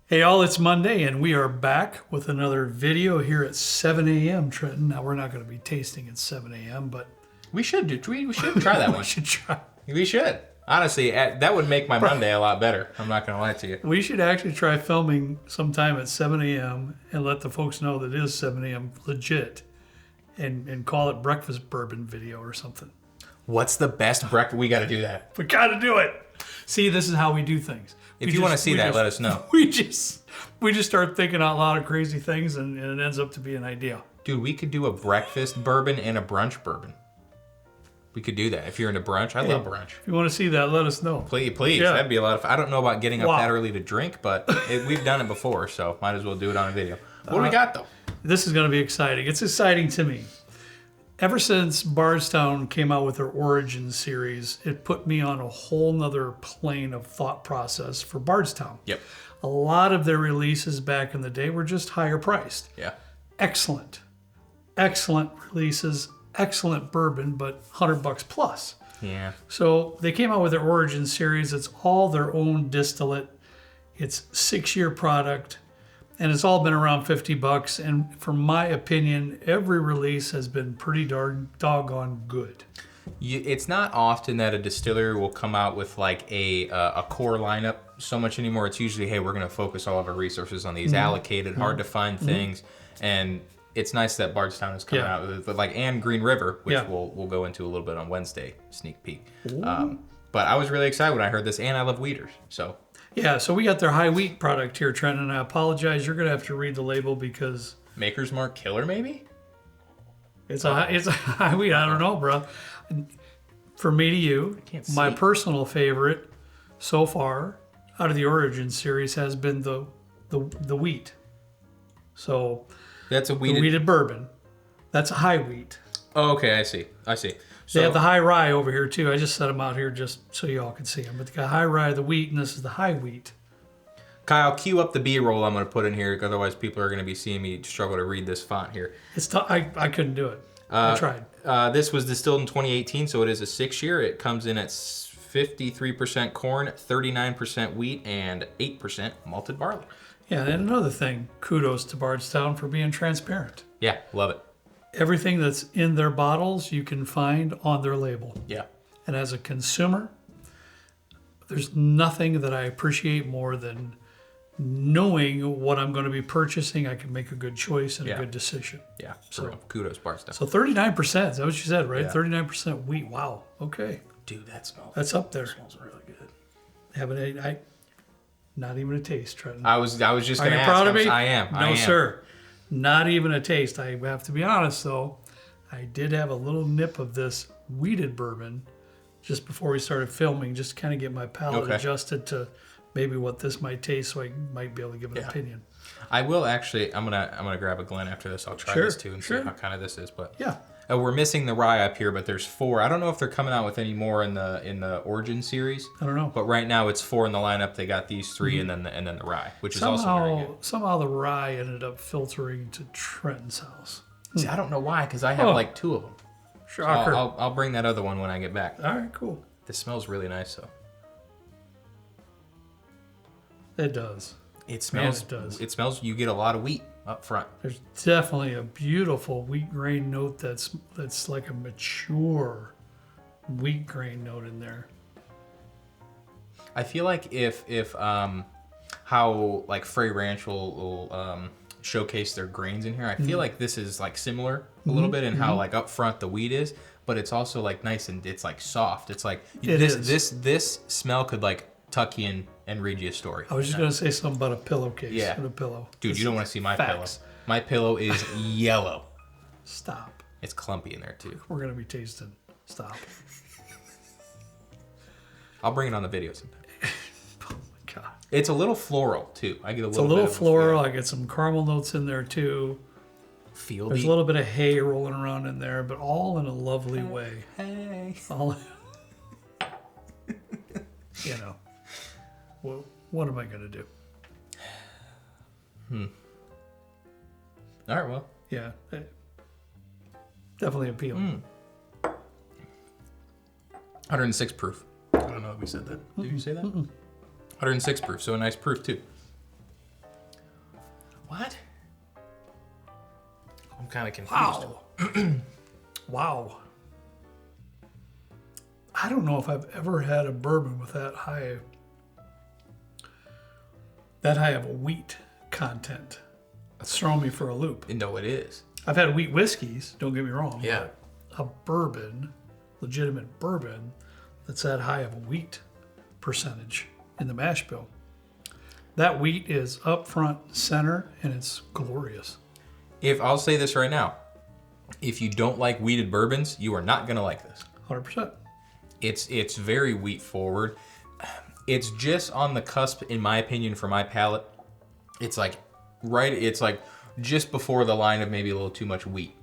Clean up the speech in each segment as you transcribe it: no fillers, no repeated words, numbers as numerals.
Hey all, it's Monday and we are back with another video here at 7 a.m. Trenton. Now we're not going to be tasting at 7 a.m. but we should try that one. We should try. We should. Honestly, that would make my Monday a lot better. I'm not going to lie to you. We should actually try filming sometime at 7 a.m. and let the folks know that it is 7 a.m. legit and call it breakfast bourbon video or something. What's the best breakfast? We got to do that. We got to do it. See, this is how we do things. If you want to see that, let us know. We just start thinking out loud of crazy things and it ends up to be an idea. Dude, we could do a breakfast bourbon and a brunch bourbon. We could do that. If you're into brunch, I love brunch. If you want to see that, let us know. Please. Yeah. That'd be a lot of fun. I don't know about getting up that early to drink, but we've done it before, so might as well do it on a video. What do we got, though? This is going to be exciting. It's exciting to me. Ever since Bardstown came out with their Origin series, it put me on a whole nother plane of thought process for Bardstown. Yep. A lot of their releases back in the day were just higher priced. Yeah. Excellent releases, excellent bourbon, but $100 plus. Yeah. So they came out with their Origin series. It's all their own distillate. It's 6-year product. And it's all been around $50. And from my opinion, every release has been pretty doggone good. It's not often that a distillery will come out with like a core lineup so much anymore. It's usually, hey, we're going to focus all of our resources on these allocated, hard to find things. And it's nice that Bardstown is coming out with like, and Green River, which we'll go into a little bit on Wednesday, sneak peek. But I was really excited when I heard this, and I love Weeders, so. Yeah, so we got their high wheat product here, Trent, and I apologize. You're going to have to read the label because... Maker's Mark Killer, maybe? It's a high wheat. I don't know, bro. For me to you, my personal favorite so far out of the Origin series has been the wheat. So that's a wheated bourbon. That's a high wheat. Oh, okay, I see. So, they have the high rye over here too. I just set them out here just so y'all can see them. But they got high rye, the wheat, and this is the high wheat. Kyle, cue up the B-roll I'm going to put in here. Otherwise, people are going to be seeing me struggle to read this font here. I couldn't do it. I tried. This was distilled in 2018, so it is a 6-year. It comes in at 53% corn, 39% wheat, and 8% malted barley. Yeah, and another thing, kudos to Bardstown for being transparent. Yeah, love it. Everything that's in their bottles you can find on their label. Yeah. And as a consumer, there's nothing that I appreciate more than knowing what I'm going to be purchasing. I can make a good choice and a good decision. Yeah. So kudos, Bardstown. So 39%, is that what you said, right? Yeah. 39% wheat. Wow. Okay. Dude, that smells. That's up there. That smells really good. Not even a taste, Trenton. I was just going to ask. Are you proud of me? I am. No, sir. Not even a taste. I have to be honest, though. I did have a little nip of this wheated bourbon just before we started filming, just to kind of get my palate adjusted to maybe what this might taste, so I might be able to give an opinion. I will actually. I'm gonna grab a Glen after this. I'll try this too and see how kind of this is. But we're missing the rye up here, but there's 4. I don't know if they're coming out with any more in the Origin series. I don't know. But right now it's 4 in the lineup. They got these 3 and then the rye, which is also very good. Somehow the rye ended up filtering to Trenton's house. See, I don't know why, because I have like 2 of them. Shocker. So I'll bring that other one when I get back. All right, cool. This smells really nice, though. It does. It smells. Man, it does. It smells. You get a lot of wheat up front. There's definitely a beautiful wheat grain note that's like a mature wheat grain note in there. I feel like if how like Frey Ranch will showcase their grains in here, I feel like this is like similar a little bit in how like up front the wheat is, but it's also like nice and it's like soft. It's like this smell could like tuck you in and read you a story. I was just going to say something about a pillowcase and a pillow. Dude, you don't want to see my pillow. My pillow is yellow. Stop. It's clumpy in there too. We're going to be tasting. Stop. I'll bring it on the video sometime. Oh my God. It's a little floral too. I get a little bit of floral. I get some caramel notes in there too. There's a little bit of hay rolling around in there, but all in a lovely way. Hey. All you know. Well, what am I going to do? All right, well. Yeah. Definitely appealing. 106 proof. I don't know if we said that. Did you say that? 106 proof, so a nice proof too. What? I'm kind of confused. Wow. Wow. I don't know if I've ever had a bourbon with that high of a wheat content. It's throwing me for a loop. No, it is. I've had wheat whiskeys, don't get me wrong. Yeah. But a bourbon, legitimate bourbon, that's that high of a wheat percentage in the mash bill. That wheat is up front, center, and it's glorious. If I'll say this right now, if you don't like wheated bourbons, you are not gonna like this. 100%. It's very wheat forward. It's just on the cusp, in my opinion, for my palate. It's like just before the line of maybe a little too much wheat.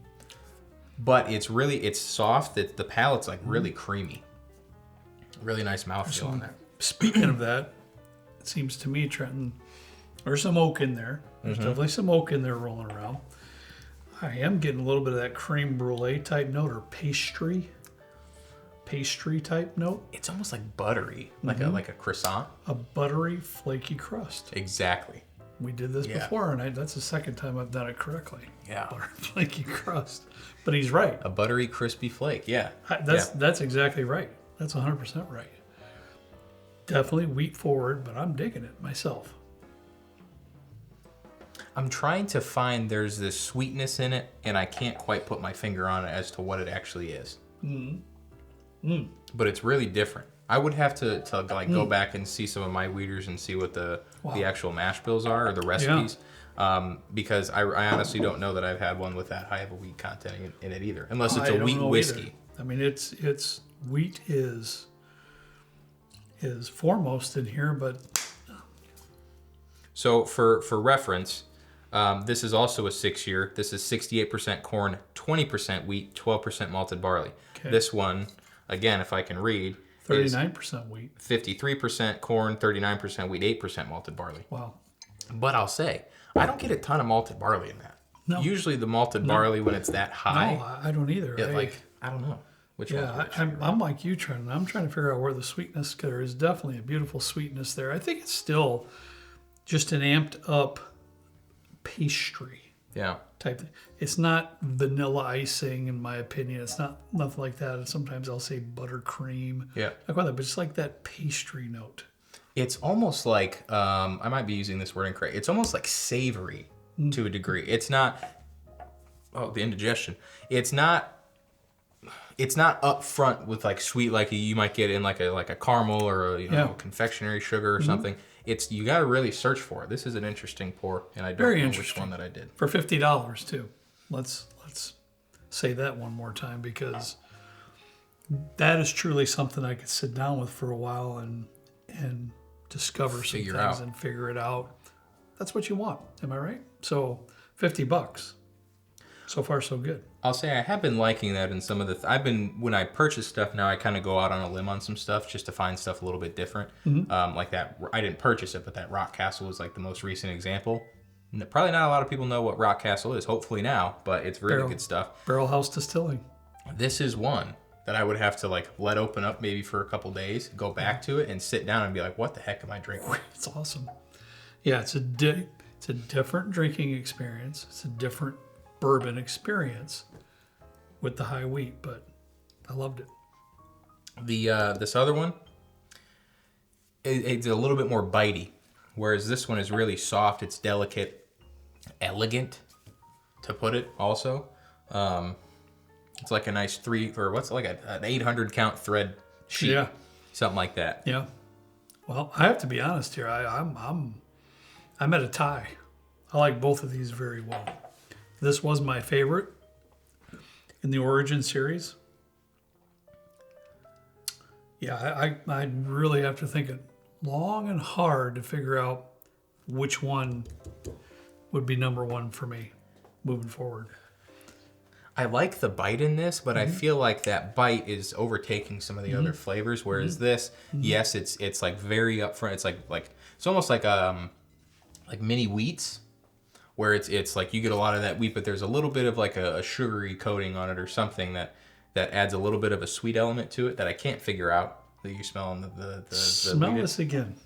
But it's soft. The palate's like really creamy. Really nice mouthfeel on that. Speaking of that, it seems to me, Trenton, there's some oak in there. There's definitely some oak in there rolling around. I am getting a little bit of that creme brulee type note or pastry type note. It's almost like buttery, like a croissant. A buttery, flaky crust. Exactly. We did this before, and that's the second time I've done it correctly. Yeah. Buttery, flaky crust. But he's right. A buttery, crispy flake. Yeah. That's exactly right. That's 100% right. Definitely wheat forward, but I'm digging it myself. I'm trying to find there's this sweetness in it, and I can't quite put my finger on it as to what it actually is. But it's really different. I would have to go back and see some of my wheaters and see what the actual mash bills are or the recipes. Because I honestly don't know that I've had one with that high of a wheat content in it either, unless it's a wheat whiskey. Either. I mean, it's wheat is foremost in here, but so for reference, this is also a 6-year. This is 68% corn, 20% wheat, 12% malted barley. Okay. This one, again, if I can read, 39% wheat, 53% corn, 39% wheat, 8% malted barley. Wow. But I'll say, I don't get a ton of malted barley in that. No. Usually the malted barley, when it's that high, no, I don't either. I don't know which one. Yeah, I'm like you, Trent. I'm trying to figure out where the sweetness. There is definitely a beautiful sweetness there. I think it's still just an amped up pastry type thing. It's not vanilla icing, in my opinion. It's not nothing like that. And sometimes I'll say buttercream. Yeah. Like that, but it's like that pastry note. It's almost like, I might be using this word incorrect. It's almost like savory to a degree. It's not, the indigestion. It's not up front with like sweet like you might get in like a caramel or a confectionery sugar or something. It's you got to really search for it. This is an interesting pour, and I don't know which one that I did. For $50 too. Let's say that one more time, because that is truly something I could sit down with for a while and discover some things and figure it out. That's what you want. Am I right? So $50. So far, so good. I'll say I have been liking that in some of the... when I purchase stuff now, I kind of go out on a limb on some stuff just to find stuff a little bit different. Like that, I didn't purchase it, but that Rock Castle was like the most recent example. Probably not a lot of people know what Rock Castle is, hopefully now, but it's really good stuff. Barrel House Distilling. This is one that I would have to like let open up maybe for a couple days, go back to it and sit down and be like, what the heck am I drinking? It's awesome. Yeah, it's a different drinking experience. It's a different bourbon experience with the high wheat, but I loved it. This other one, it's a little bit more bitey, whereas this one is really soft. It's delicate, elegant, to put it. Also, it's like a nice an 800 count thread sheet, something like that. Yeah. Well, I have to be honest here. I'm at a tie. I like both of these very well. This was my favorite in the Origin series. Yeah, I really have to think it long and hard to figure out which one would be number one for me moving forward. I like the bite in this, but I feel like that bite is overtaking some of the other flavors. Whereas this, yes, it's like very upfront. It's like it's almost like mini wheats, where it's like you get a lot of that wheat, but there's a little bit of like a sugary coating on it or something that adds a little bit of a sweet element to it that I can't figure out. That you smell in the smell this again.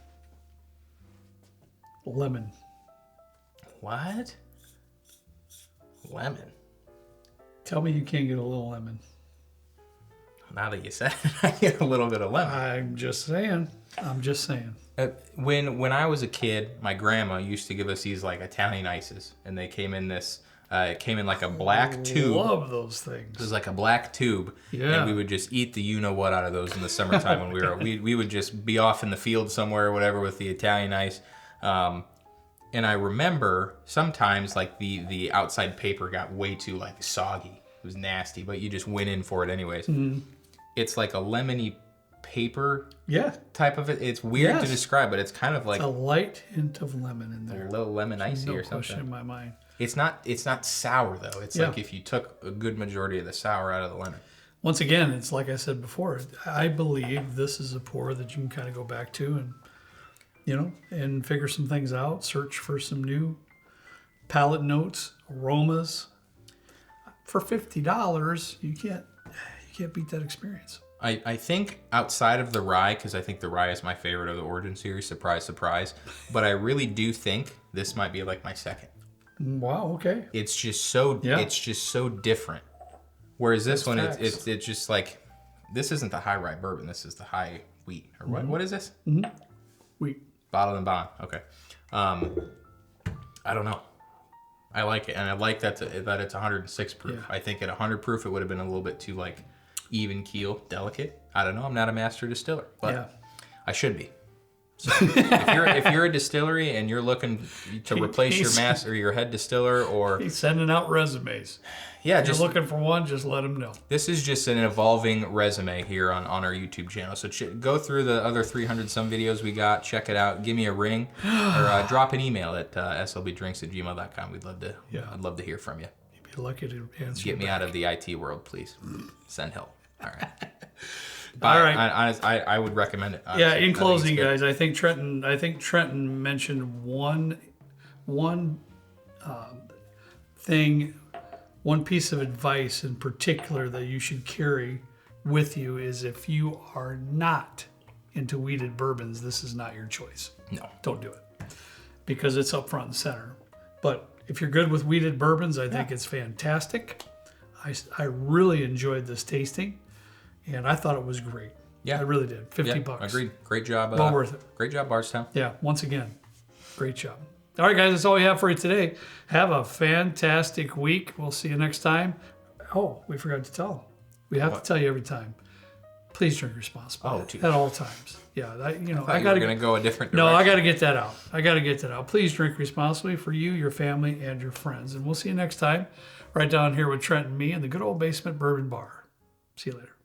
Lemon. What? Lemon. Tell me you can't get a little lemon. Now that you said it, I get a little bit of lemon. I'm just saying. When I was a kid, my grandma used to give us these like Italian ices, and they came in this. It came in like a black tube. Love those things. It was like a black tube, Yeah. and we would just eat the you know what out of those in the summertime when we would just be off in the field somewhere or whatever with the Italian ice. And I remember sometimes like the outside paper got way too like soggy. It was nasty, but you just went in for it anyways. Mm. It's like a lemony paper type of it. It's weird to describe, but it's kind of like a light hint of lemon in there. A little lemon icy or something. No question in my mind. It's not sour though. It's like if you took a good majority of the sour out of the lemon. Once again, it's like I said before, I believe this is a pour that you can kind of go back to and and figure some things out, search for some new palate notes, aromas. For $50, you can't beat that experience. I think outside of the rye, because I think the rye is my favorite of the Origin series, surprise, surprise, but I really do think this might be like my second. Wow, okay. It's just so different. Whereas this one, it's just like, this isn't the high rye bourbon, this is the high wheat. Or what is this? Mm-hmm. Wheat. Bottled and bond. Okay. I don't know. I like it, and I like that it's 106 proof. Yeah. I think at 100 proof, it would have been a little bit too like even keel, delicate. I don't know. I'm not a master distiller, but I should be. So if you're a distillery and you're looking to replace your master or your head distiller, or he's sending out resumes. Yeah, if you're looking for one, just let him know. This is just an evolving resume here on our YouTube channel. So go through the other 300 some videos we got, check it out, give me a ring, or drop an email at slbdrinks@gmail.com. I'd love to hear from you. You'd be lucky to answer. Get me out of the IT world, please. Send help. All right. All right. I would recommend it. Honestly. Yeah. In closing, guys, I think Trenton mentioned one thing. One piece of advice in particular that you should carry with you is if you are not into wheated bourbons, this is not your choice. No. Don't do it because it's up front and center. But if you're good with wheated bourbons, I think it's fantastic. I really enjoyed this tasting, and I thought it was great. Yeah. I really did. $50. Agreed. Great job. Well worth it. Great job, Bardstown. Yeah, once again, great job. All right, guys, that's all we have for you today. Have a fantastic week. We'll see you next time. Oh, we forgot to tell them. We have to tell you every time. Please drink responsibly at all times. Yeah, I got to go a different direction. No, I got to get that out. Please drink responsibly for you, your family, and your friends. And we'll see you next time right down here with Trent and me in the good old basement bourbon bar. See you later.